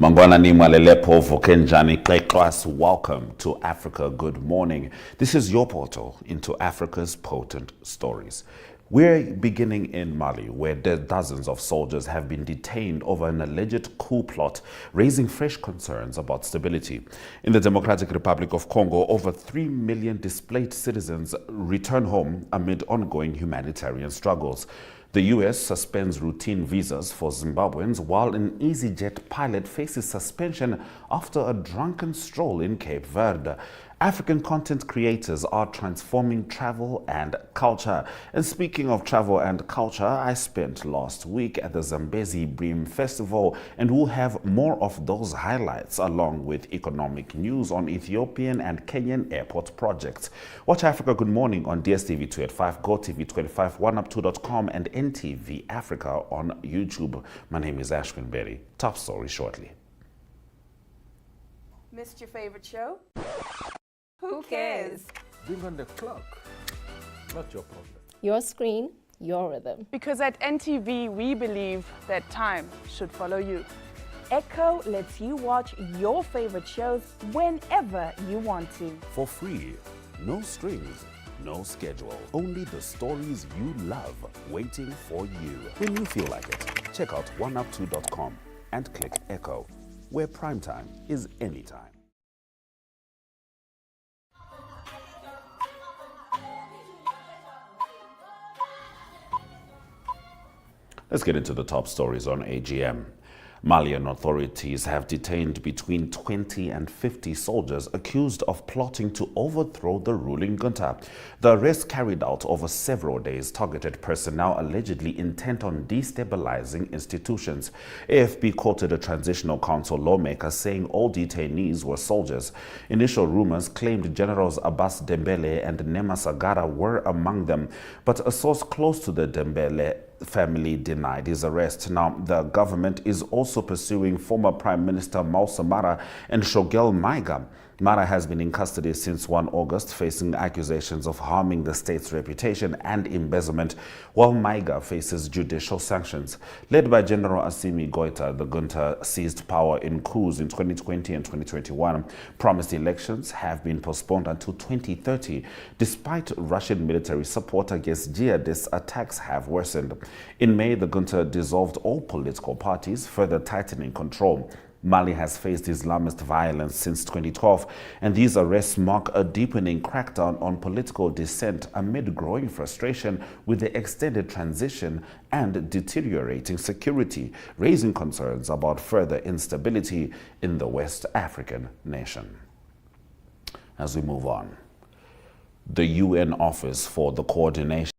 Mangwana ni mwalelepo vokenjani kleklas. Welcome to Africa Good Morning. This is your portal into Africa's potent stories. We're beginning in Mali, where dozens of soldiers have been detained over an alleged coup plot, raising fresh concerns about stability. In the Democratic Republic of Congo, over 3 million displaced citizens return home amid ongoing humanitarian struggles. The U.S. suspends routine visas for Zimbabweans, while an EasyJet pilot faces suspension after a drunken stroll in Cape Verde. African content creators are transforming travel and culture. And speaking of travel and culture, I spent last week at the Zambezi Bream Festival, and we'll have more of those highlights along with economic news on Ethiopian and Kenyan airport projects. Watch Africa Good Morning on DSTV 285, GOTV 25, 1up2.com and NTV Africa on YouTube. My name is Ashwin Berry. Top story shortly. Missed your favorite show? Who cares? Bring on the clock. Not your problem. Your screen, your rhythm. Because at NTV, we believe that time should follow you. Echo lets you watch your favorite shows whenever you want to. For free, no strings, no schedule. Only the stories you love waiting for you. When you feel like it, check out oneup2.com and click Echo, where primetime is anytime. Let's get into the top stories on AGM. Malian authorities have detained between 20 and 50 soldiers accused of plotting to overthrow the ruling junta. The arrest carried out over several days targeted personnel allegedly intent on destabilizing institutions. AFP quoted a transitional council lawmaker saying all detainees were soldiers. Initial rumors claimed Generals Abbas Dembele and Nema Sagara were among them, but a source close to the Dembele family denied his arrest. Now, the government is also pursuing former Prime Minister Mausa Mara and Shogel Maiga. Mara has been in custody since 1 August, facing accusations of harming the state's reputation and embezzlement, while Maiga faces judicial sanctions. Led by General Assimi Goita, the junta seized power in coups in 2020 and 2021. Promised elections have been postponed until 2030. Despite Russian military support against jihadist attacks have worsened. In May, the junta dissolved all political parties, further tightening control. Mali has faced Islamist violence since 2012, and these arrests mark a deepening crackdown on political dissent amid growing frustration with the extended transition and deteriorating security, raising concerns about further instability in the West African nation. As we move on, the UN Office for the Coordination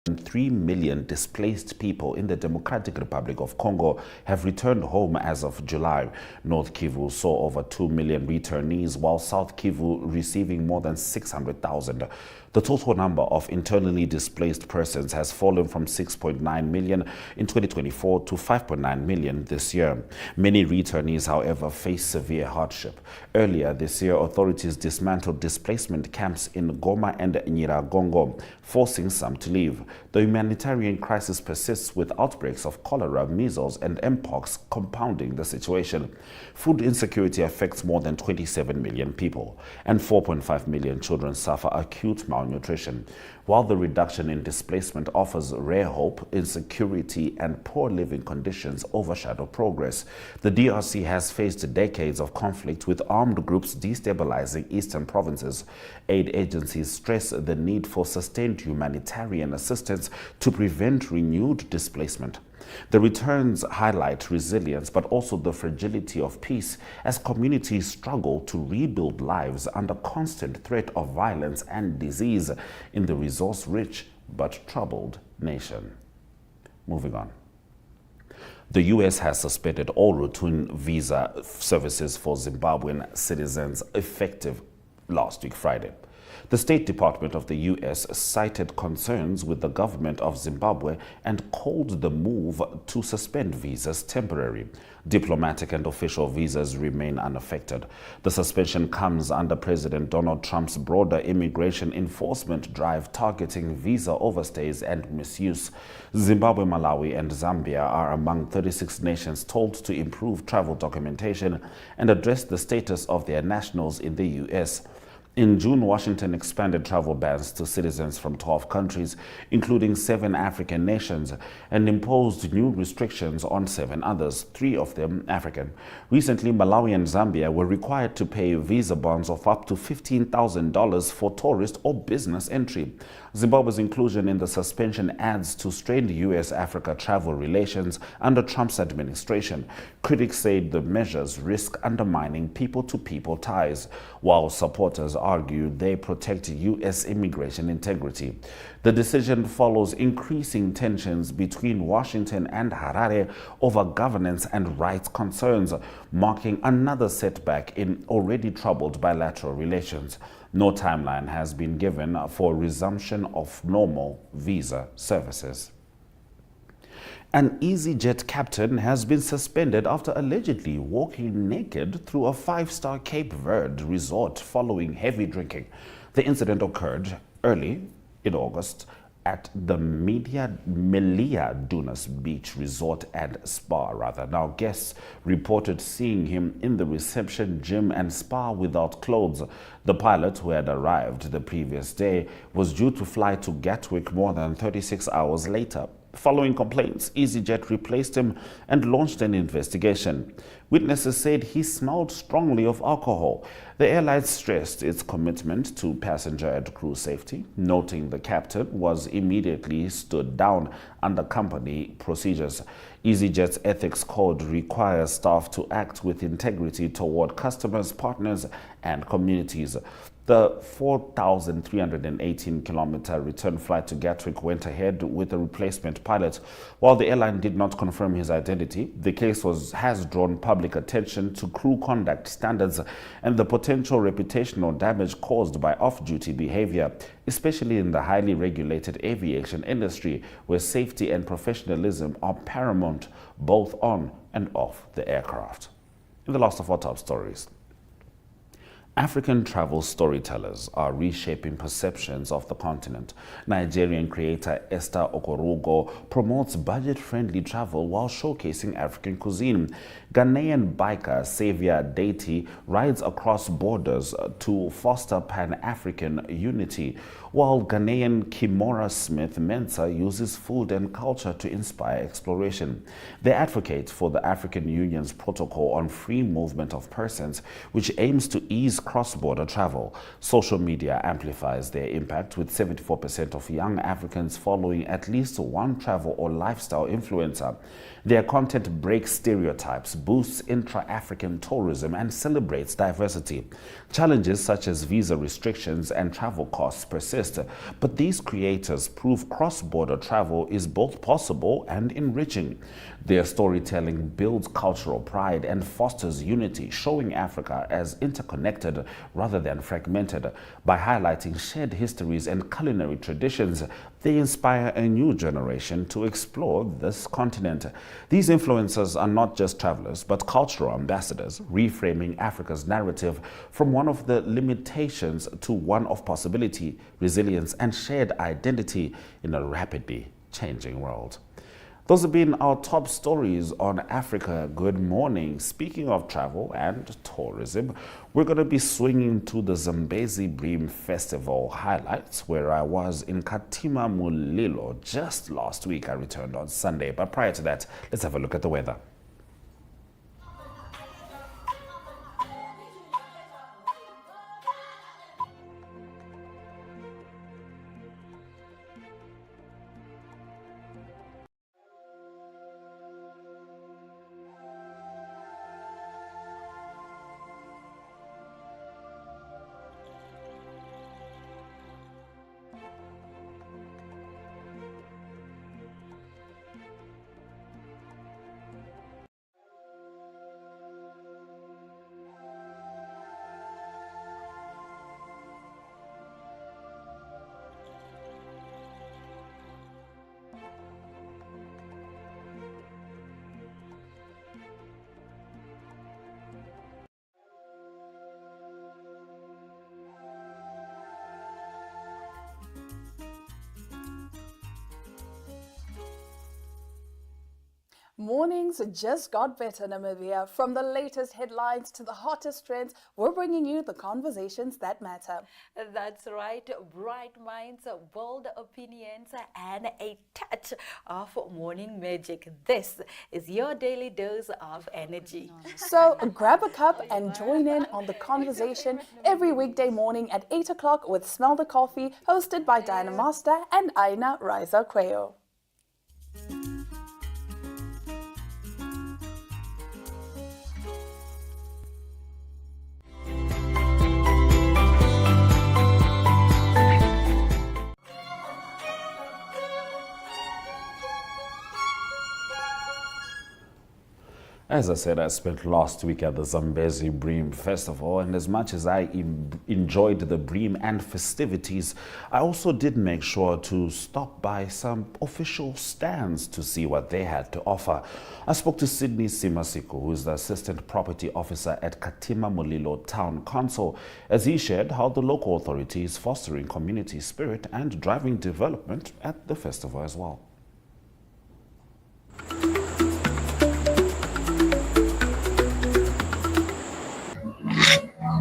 3 million displaced people in the Democratic Republic of Congo have returned home as of July. North Kivu saw over 2 million returnees, while South Kivu receiving more than 600,000. The total number of internally displaced persons has fallen from 6.9 million in 2024 to 5.9 million this year. Many returnees, however, face severe hardship. Earlier this year, authorities dismantled displacement camps in Goma and Nyiragongo, forcing some to leave. The humanitarian crisis persists, with outbreaks of cholera, measles, and mpox compounding the situation. Food insecurity affects more than 27 million people, and 4.5 million children suffer acute malnutrition. While the reduction in displacement offers rare hope, insecurity and poor living conditions overshadow progress. The DRC has faced decades of conflict with armed groups destabilizing eastern provinces. Aid agencies stress the need for sustained humanitarian assistance to prevent renewed displacement. The returns highlight resilience, but also the fragility of peace as communities struggle to rebuild lives under constant threat of violence and disease in the resource-rich but troubled nation. Moving on. The U.S. has suspended all routine visa services for Zimbabwean citizens effective last week, Friday. The State Department of the U.S. cited concerns with the government of Zimbabwe and called the move to suspend visas temporary. Diplomatic and official visas remain unaffected. The suspension comes under President Donald Trump's broader immigration enforcement drive targeting visa overstays and misuse. Zimbabwe, Malawi, and Zambia are among 36 nations told to improve travel documentation and address the status of their nationals in the U.S. In June, Washington expanded travel bans to citizens from 12 countries, including 7 African nations, and imposed new restrictions on 7 others, 3 of them African. Recently, Malawi and Zambia were required to pay visa bonds of up to $15,000 for tourist or business entry. Zimbabwe's inclusion in the suspension adds to strained U.S.-Africa travel relations under Trump's administration. Critics say the measures risk undermining people-to-people ties, while supporters argue they protect U.S. immigration integrity. The decision follows increasing tensions between Washington and Harare over governance and rights concerns, marking another setback in already troubled bilateral relations. No timeline has been given for resumption of normal visa services. An EasyJet captain has been suspended after allegedly walking naked through a 5-star Cape Verde resort following heavy drinking. The incident occurred early in August at the Melia Dunas Beach Resort and Spa. Now, guests reported seeing him in the reception, gym and spa without clothes. The pilot, who had arrived the previous day, was due to fly to Gatwick more than 36 hours later. Following complaints, EasyJet replaced him and launched an investigation. Witnesses said he smelled strongly of alcohol. The airline stressed its commitment to passenger and crew safety, noting the captain was immediately stood down under company procedures. EasyJet's ethics code requires staff to act with integrity toward customers, partners, and communities. The 4,318-kilometer return flight to Gatwick went ahead with a replacement pilot. While the airline did not confirm his identity, the case has drawn public attention to crew conduct standards and the potential reputational damage caused by off-duty behavior, especially in the highly regulated aviation industry, where safety and professionalism are paramount both on and off the aircraft. In the last of our top stories, African travel storytellers are reshaping perceptions of the continent. Nigerian creator Esther Okorogo promotes budget-friendly travel while showcasing African cuisine. Ghanaian biker Xavier Deity rides across borders to foster Pan-African unity, while Ghanaian Kimora Smith Mensah uses food and culture to inspire exploration. They advocate for the African Union's protocol on free movement of persons, which aims to ease cross-border travel. Social media amplifies their impact, with 74% of young Africans following at least one travel or lifestyle influencer. Their content breaks stereotypes, boosts intra-African tourism, and celebrates diversity. Challenges such as visa restrictions and travel costs persist, but these creators prove cross-border travel is both possible and enriching. Their storytelling builds cultural pride and fosters unity, showing Africa as interconnected rather than fragmented. By highlighting shared histories and culinary traditions, they inspire a new generation to explore this continent. These influencers are not just travelers, but cultural ambassadors, reframing Africa's narrative from one of the limitations to one of possibility, resilience, and shared identity in a rapidly changing world. Those have been our top stories on Africa. Good morning. Speaking of travel and tourism, we're going to be swinging to the Zambezi Bream Festival highlights, where I was in Katima Mulilo just last week. I returned on Sunday. But prior to that, let's have a look at the weather. Mornings just got better, Namibia. From the latest headlines to the hottest trends, we're bringing you the conversations that matter. That's right. Bright minds, bold opinions, and a touch of morning magic. This is your daily dose of energy. So grab a cup and join in on the conversation every weekday morning at 8 o'clock with Smell the Coffee, hosted by Diana Master and Aina Riza Quayo. As I said, I spent last week at the Zambezi Bream Festival, and as much as I enjoyed the Bream and festivities, I also did make sure to stop by some official stands to see what they had to offer. I spoke to Sydney Simasiku, who is the Assistant Property Officer at Katima Mulilo Town Council, as he shared how the local authority is fostering community spirit and driving development at the festival as well.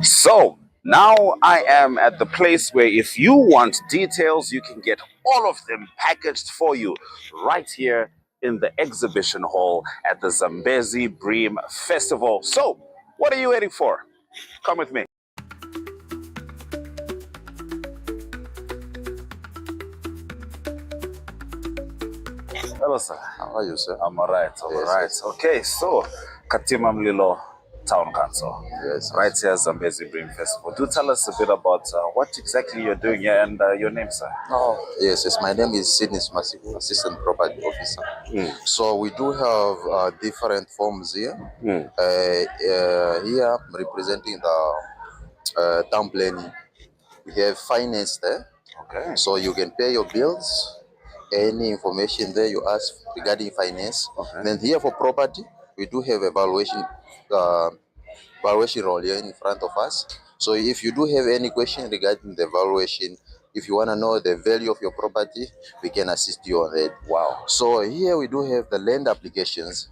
So now I am at the place where if you want details, you can get all of them packaged for you right here in the exhibition hall at the Zambezi Bream Festival. So what are you waiting for? Come with me. Hello, sir. How are you, sir? I'm all right. Yes. Okay, so Katima Mulilo Town Council. Yes. Right here at Zambezi Bream Festival. Do tell us a bit about what exactly you're doing here and your name, sir. Oh, yes. My name is Sydney Smasiku, Assistant Property Officer. So we do have different forms here. Here, representing the town planning. We have finance there. Okay. So you can pay your bills. Any information there you ask regarding finance. Okay. Then here for property, we do have evaluation role here in front of us. So if you do have any question regarding the valuation, if you want to know the value of your property, we can assist you on that. Wow. So here we do have the land applications.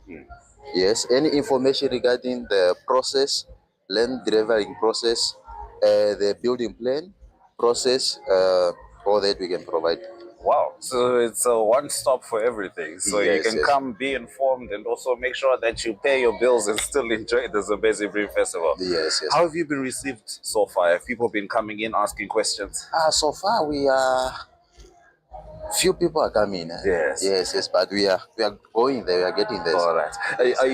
Yes, any information regarding the process, land delivering process, the building plan process, all that we can provide. Wow. So it's a one-stop for everything. So you Yes, can yes. come, be informed, and also make sure that you pay your bills and still enjoy the Zambezi Bream Festival. Yes. How have you been received so far? Have people been coming in asking questions? So far we are few people are coming. Yes, but we are going there. We are getting there. All right.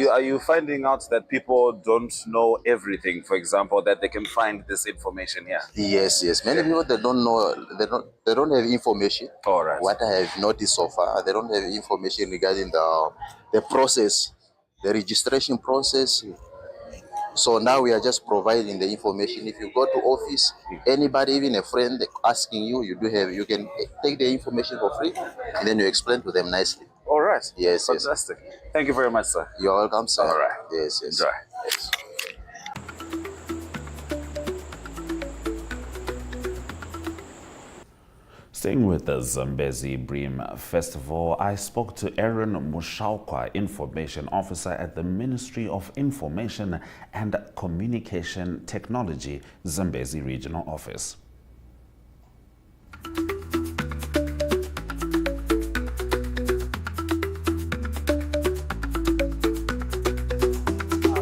Are you finding out that people don't know everything? For example, that they can find this information here. Yes. Many people they don't know. They don't have information. All right. What I have noticed so far, they don't have information regarding the process, the registration process. So now we are just providing the information. If you go to office, anybody, even a friend asking you, you can take the information for free, and then you explain to them nicely. All right. Yes. Fantastic. Thank you very much, sir. You're welcome, sir. All right. Yes. Enjoy. Yes. Staying with the Zambezi Bream Festival, I spoke to Aaron Mushaukwa, Information Officer at the Ministry of Information and Communication Technology, Zambezi Regional Office.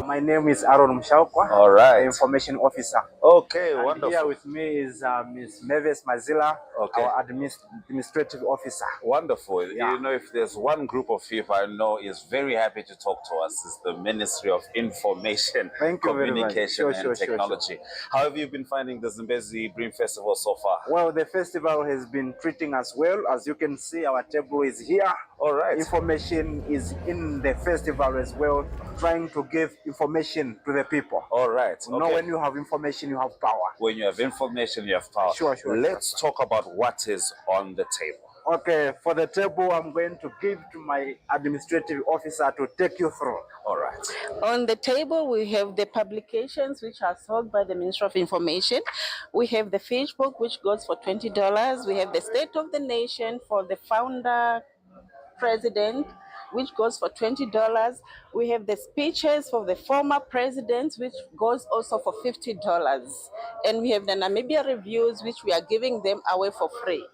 My name is Aaron Mushaukwa. All right. Information Officer. Okay, And wonderful. here with me is Ms. Mavis Mazila, Okay. our administrative officer. Wonderful. Yeah. You know, if there's one group of people I know is very happy to talk to us, is the Ministry of Information, Thank you very much. Communication Sure. and Technology. How have you been finding the Zambezi Bream Festival so far? Well, the festival has been treating us well. As you can see, our table is here. All right. Information is in the festival as well, trying to give information to the people. All right. You know, when you have information, you have power. When you have information, you have power. Sure. Let's talk about what is on the table. Okay, for the table, I'm going to give to my administrative officer to take you through. All right. On the table, we have the publications which are sold by the Ministry of Information. We have the Facebook, which goes for $20. We have the State of the Nation for the founder, president, which goes for $20. We have the speeches for the former presidents, which goes also for $50. And we have the Namibia reviews, which we are giving them away for free.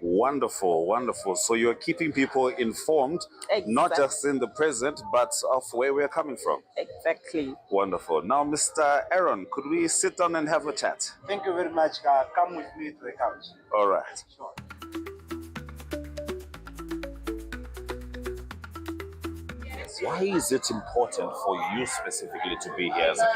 Wonderful, wonderful. So you're keeping people informed, not just in the present, but of where we're coming from. Exactly. Wonderful. Now, Mr. Aaron, could we sit down and have a chat? Thank you very much. Come with me to the couch. All right. Sure. Why is it important for you specifically to be here as a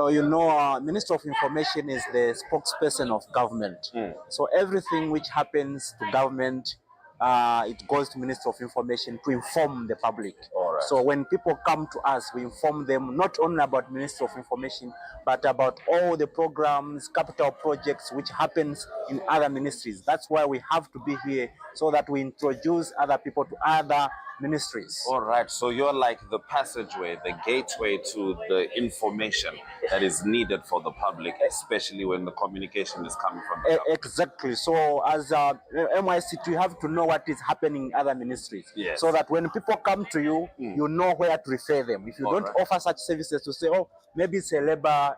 ministry? Minister of Information is the spokesperson of government. So everything which happens to government, it goes to Minister of Information to inform the public. All right. So when people come to us, we inform them not only about Minister of Information, but about all the programs, capital projects which happens in other ministries. That's why we have to be here, so that we introduce other people to other ministries. All right, so you're like the passageway, the gateway to the information that is needed for the public, especially when the communication is coming from the government. Exactly. So as MIC, you have to know what is happening in other ministries. Yes. So that when people come to you, you know where to refer them. If you don't offer such services, to say, oh, maybe it's a labor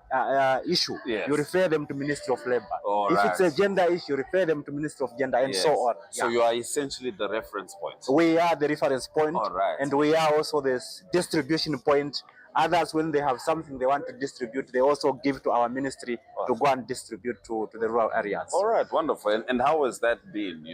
issue, you refer them to Ministry of Labor. If it's a gender issue, you refer them to Ministry of Gender, and so on. So you are essentially the reference point. We are the reference point, and we are also the distribution point. Others, when they have something they want to distribute, they also give to our ministry to go and distribute to the rural areas. All right, wonderful. And how has that been?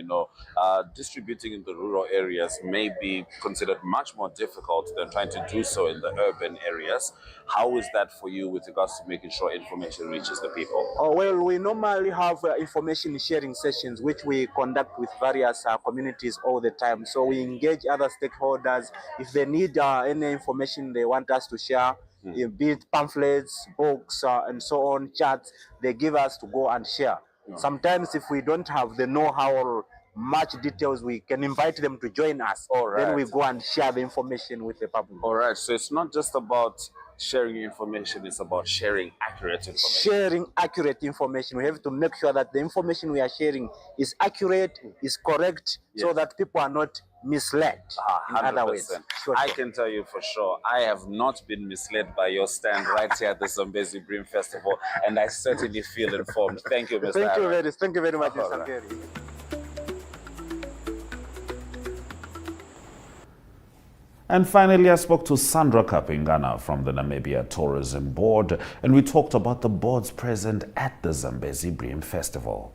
Distributing in the rural areas may be considered much more difficult than trying to do so in the urban areas. How is that for you with regards to making sure information reaches the people? Well, we normally have information sharing sessions, which we conduct with various communities all the time. So we engage other stakeholders. If they need any information they want us to share, be it pamphlets, books, and so on, charts, they give us to go and share. Sometimes if we don't have the know-how or much details, we can invite them to join us. Then we go and share the information with the public. All right, so it's not just about sharing information, it's about sharing accurate information. Sharing accurate information. We have to make sure that the information we are sharing is accurate, is correct, so that people are not misled in other ways. I can tell you for sure, I have not been misled by your stand right here at the Zambezi Bream Festival, and I certainly feel informed. Thank you, Mr. Thank you very much, Mr. Kerry. And finally, I spoke to Sandra Kapingana from the Namibia Tourism Board, and we talked about the boards present at the Zambezi Bream Festival.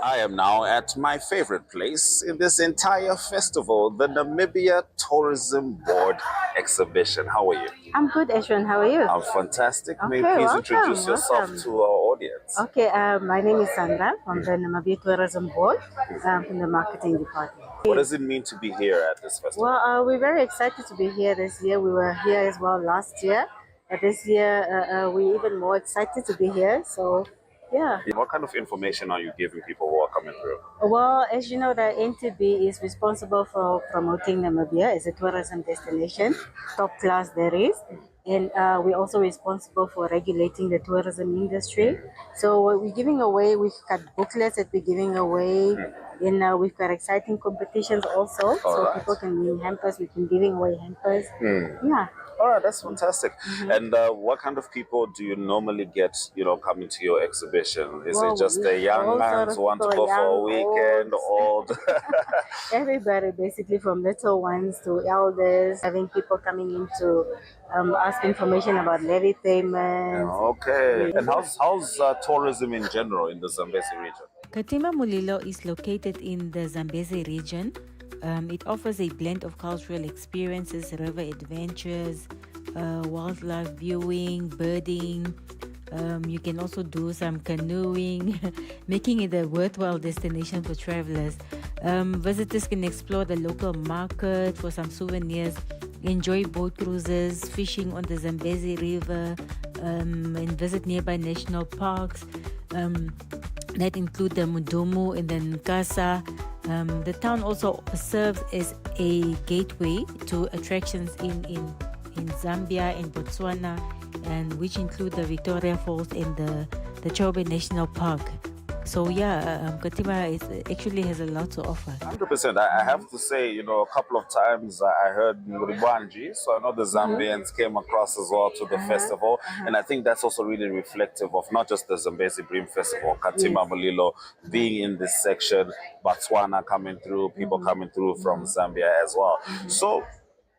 I am now at my favorite place in this entire festival, the Namibia Tourism Board exhibition. How are you? I'm good, Ashwin. How are you? I'm fantastic. Okay, May you please welcome, introduce yourself to our audience. Okay, my name is Sandra from the Namibia Tourism Board, from the marketing department. What does it mean to be here at this festival? Well, we're very excited to be here this year. We were here as well last year. This year, we're even more excited to be here. So, yeah. What kind of information are you giving people who are coming through? Well, as you know, the NTB is responsible for promoting Namibia as a tourism destination, top class there is. And we're also responsible for regulating the tourism industry. So what we're giving away, we've got booklets that we're giving away. And we've got exciting competitions also. People can win hampers. We've been giving away hampers. Yeah. All right, that's fantastic. And what kind of people do you normally get, coming to your exhibition? Is it just the young man who want to go for a weekend, old? Everybody, basically, from little ones to elders, having people coming in to ask information about levy payments. Okay. And how's tourism in general in the Zambezi region? Katima Mulilo is located in the Zambezi region. It offers a blend of cultural experiences, river adventures, wildlife viewing, birding. You can also do some canoeing, making it a worthwhile destination for travelers. Visitors can explore the local market for some souvenirs, enjoy boat cruises, fishing on the Zambezi River, and visit nearby national parks that include the Mudumu and the Nkasa. The town also serves as a gateway to attractions in Zambia and Botswana, and which include the Victoria Falls and the Chobe National Park. So yeah, Katima actually has a lot to offer. 100%. I have to say, a couple of times I heard Nguribwanji, so I know the Zambians came across as well to the festival, and I think that's also really reflective of not just the Zambezi Bream Festival, Katima Mulilo being in this section, Botswana coming through, people coming through from Zambia as well. So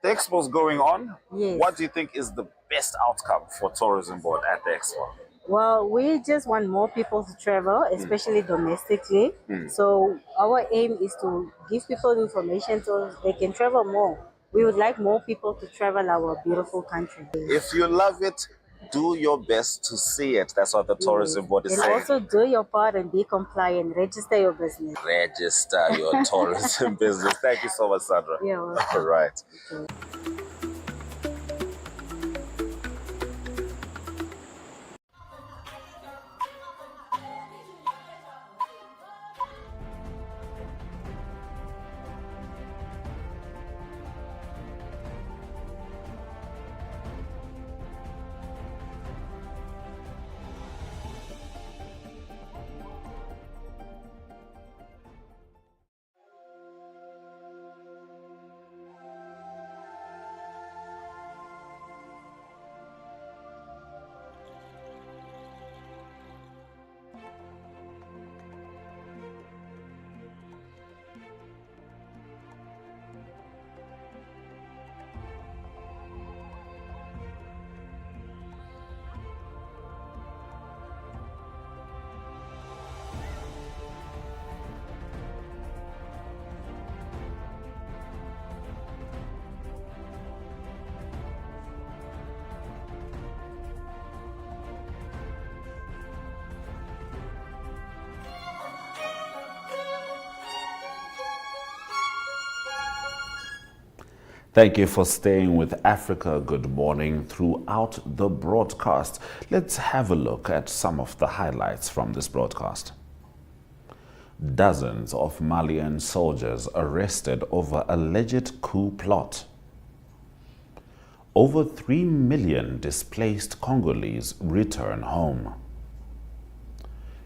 the expo's going on. Yes. What do you think is the best outcome for tourism board at the expo? Well, we just want more people to travel, especially domestically. So our aim is to give people information so they can travel more. We would like more people to travel our beautiful country. If you love it, do your best to see it. That's what the tourism board is And saying. also do your part and be compliant. Register your business. Register your tourism business. Thank you so much, Sandra. Yeah, welcome. All right. Thank you for staying with Africa Good Morning throughout the broadcast. Let's have a look at some of the highlights from this broadcast. Dozens of Malian soldiers arrested over alleged coup plot. Over 3 million displaced Congolese return home.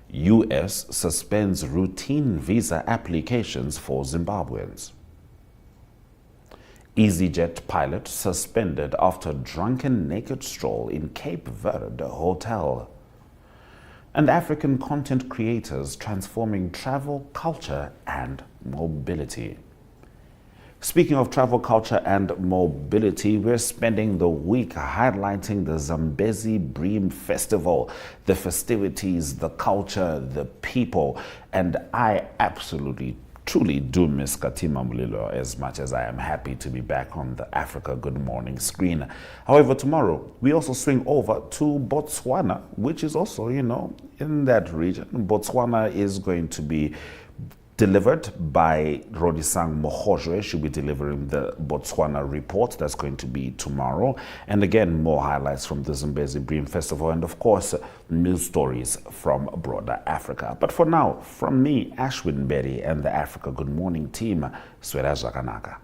US suspends routine visa applications for Zimbabweans. EasyJet pilot suspended after drunken naked stroll in Cape Verde hotel. And African content creators transforming travel, culture and mobility. Speaking of travel, culture and mobility, we're spending the week highlighting the Zambezi Bream Festival, the festivities, the culture, the people, and I absolutely truly do miss Katima Mulilo as much as I am happy to be back on the Africa Good Morning screen. However, tomorrow we also swing over to Botswana, which is also, in that region. Botswana is going to be delivered by Rodisang Mohojwe. She'll be delivering the Botswana report. That's going to be tomorrow. And again, more highlights from the Zambezi Bream Festival and, of course, news stories from broader Africa. But for now, from me, Ashwin Berry, and the Africa Good Morning team, Swera Jaganaka.